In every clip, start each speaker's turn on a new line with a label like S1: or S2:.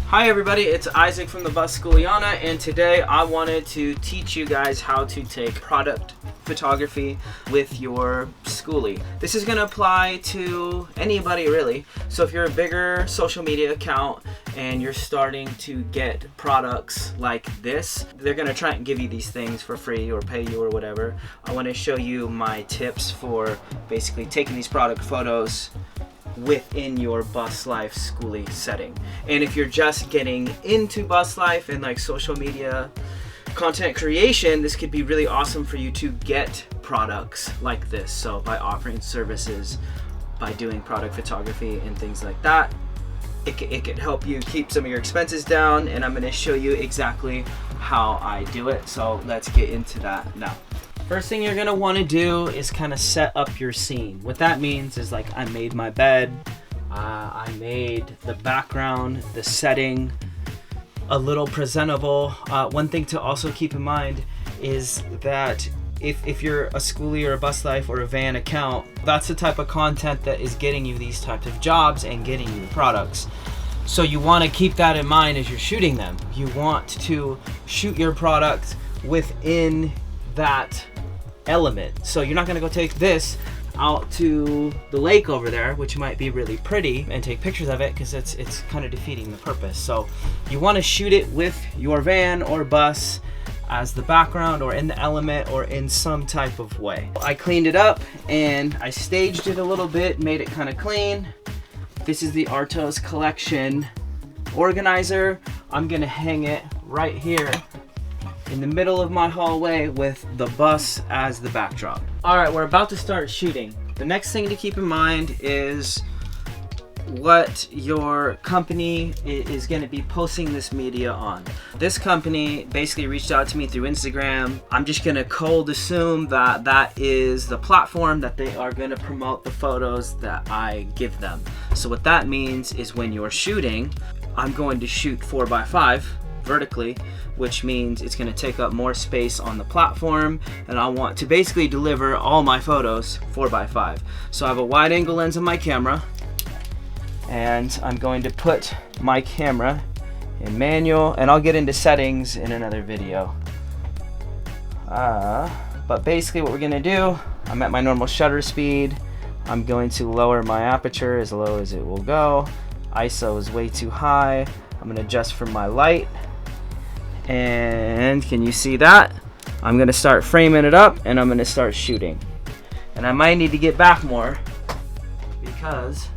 S1: Hi everybody, it's Isaac from the Bus Schooliana, and today I wanted to teach you guys how to take product photography with your schoolie. This is going to apply to anybody really. So if you're a bigger social media account and you're starting to get products like this, they're going to try and give you these things for free or pay you or whatever. I want to show you my tips for basically taking these product photos within your Bus Life schoolie setting. And if you're just getting into Bus Life and like social media content creation, this could be really awesome for you to get products like this. So by offering services, by doing product photography and things like that, it could help you keep some of your expenses down, and I'm going to show you exactly how I do it. So let's get into that now. First thing you're gonna want to do is kind of set up your scene. What that means is like I made my bed, I made the background, the setting a little presentable. One thing to also keep in mind is that if you're a schoolie or a Bus Life or a van account, that's the type of content that is getting you these types of jobs and getting you the products. So you want to keep that in mind as you're shooting them. You want to shoot your product within that element. So you're not going to go take this out to the lake over there, which might be really pretty, and take pictures of it, because it's kind of defeating the purpose. So you want to shoot it with your van or bus as the background or in the element or in some type of way. I cleaned it up and I staged it a little bit, made it kind of clean. This is the Artos Collection organizer. I'm going to hang it right here in the middle of my hallway with the bus as the backdrop. Alright, we're about to start shooting. The next thing to keep in mind is what your company is going to be posting this media on. This company basically reached out to me through Instagram. I'm just going to cold assume that that is the platform that they are going to promote the photos that I give them. So what that means is when you're shooting, I'm going to shoot 4x5 vertically, which means it's going to take up more space on the platform, and I want to basically deliver all my photos 4x5. So I have a wide angle lens on my camera, and I'm going to put my camera in manual, and I'll get into settings in another video. But basically what we're going to do, I'm at my normal shutter speed. I'm going to lower my aperture as low as it will go. ISO is way too high. I'm going to adjust for my light. And can you see that? I'm going to start framing it up and I'm going to start shooting. And I might need to get back more because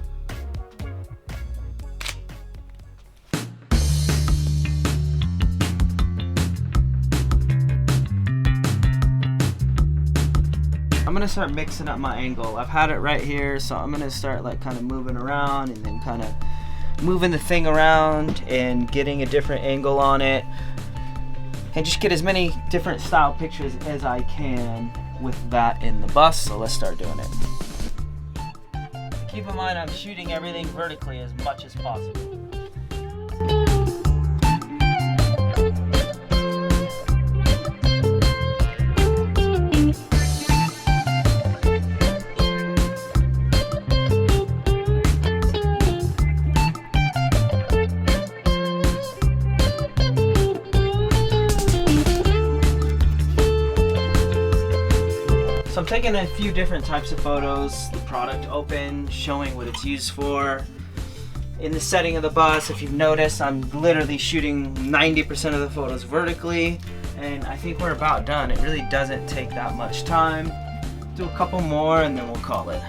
S1: I'm going to start mixing up my angle. I've had it right here, so I'm going to start like kind of moving around and then kind of moving the thing around and getting a different angle on it, and just get as many different style pictures as I can with that in the bus. So let's start doing it. Keep in mind I'm shooting everything vertically as much as possible. So I'm taking a few different types of photos, the product open, showing what it's used for. In the setting of the bus, if you've noticed, I'm literally shooting 90% of the photos vertically, and I think we're about done. It really doesn't take that much time. Do a couple more and then we'll call it.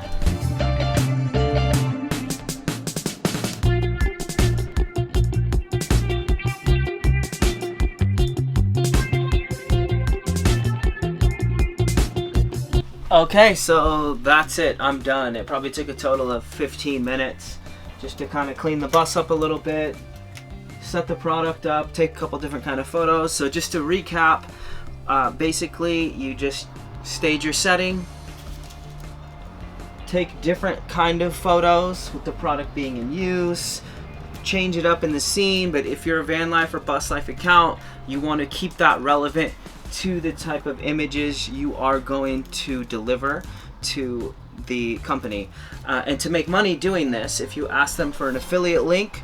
S1: Okay, so that's it. I'm done. It probably took a total of 15 minutes just to kind of clean the bus up a little bit, set the product up, take a couple different kind of photos. So just to recap, basically you just stage your setting, take different kind of photos with the product being in use, change it up in the scene. But if you're a Van Life or Bus Life account, you want to keep that relevant to the type of images you are going to deliver to the company. And to make money doing this, if you ask them for an affiliate link,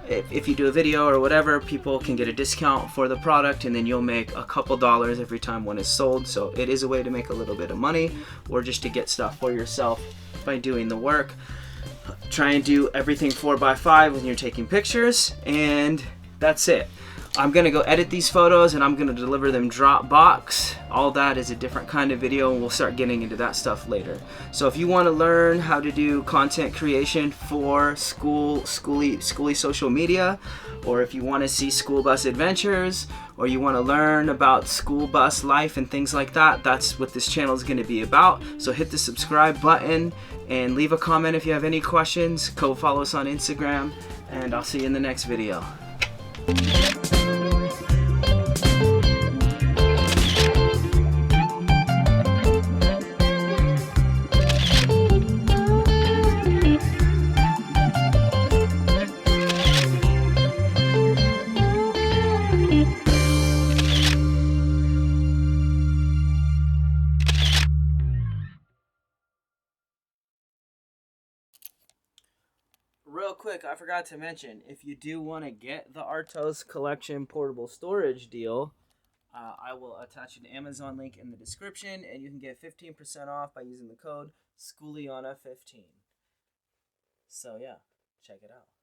S1: if you do a video or whatever, people can get a discount for the product, and then you'll make a couple dollars every time one is sold. So it is a way to make a little bit of money, or just to get stuff for yourself by doing the work. Try and do everything 4x5 when you're taking pictures, and that's it. I'm gonna go edit these photos and I'm gonna deliver them Dropbox. All that is a different kind of video, and we'll start getting into that stuff later. So if you want to learn how to do content creation for schooly social media, or if you want to see school bus adventures, or you want to learn about school bus life and things like that, that's what this channel is going to be about. So hit the subscribe button and leave a comment if you have any questions. Go follow us on Instagram, and I'll see you in the next video. Real quick, I forgot to mention, if you do want to get the Artos Collection portable storage deal, I will attach an Amazon link in the description, and you can get 15% off by using the code Schooliana15. So yeah, check it out.